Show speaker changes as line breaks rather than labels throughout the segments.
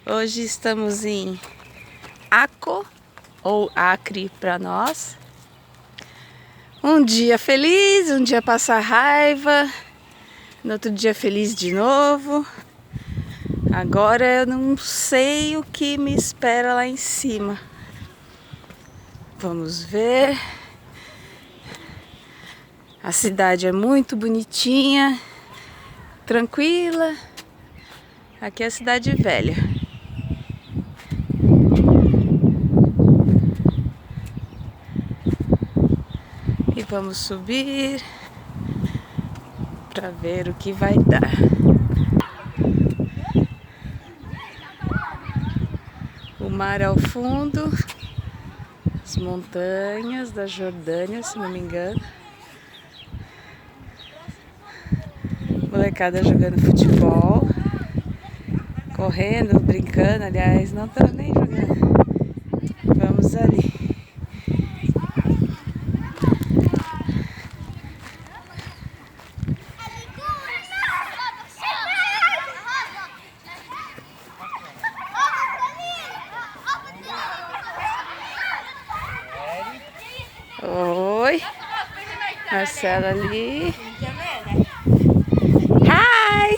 Hoje estamos em Aco, ou Acre para nós. Um dia feliz, um dia passar raiva, no outro dia feliz de novo. Agora eu não sei o que me espera lá em cima. Vamos ver. A cidade é muito bonitinha, tranquila. Aqui é a cidade velha. E vamos subir para ver o que vai dar. O mar ao fundo, as montanhas da Jordânia, se não me engano. Molecada jogando futebol, correndo, brincando, aliás, não estão nem jogando. Vamos ali. Oi, Marcela ali. Hi!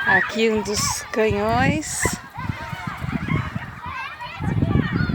Aqui um dos canhões.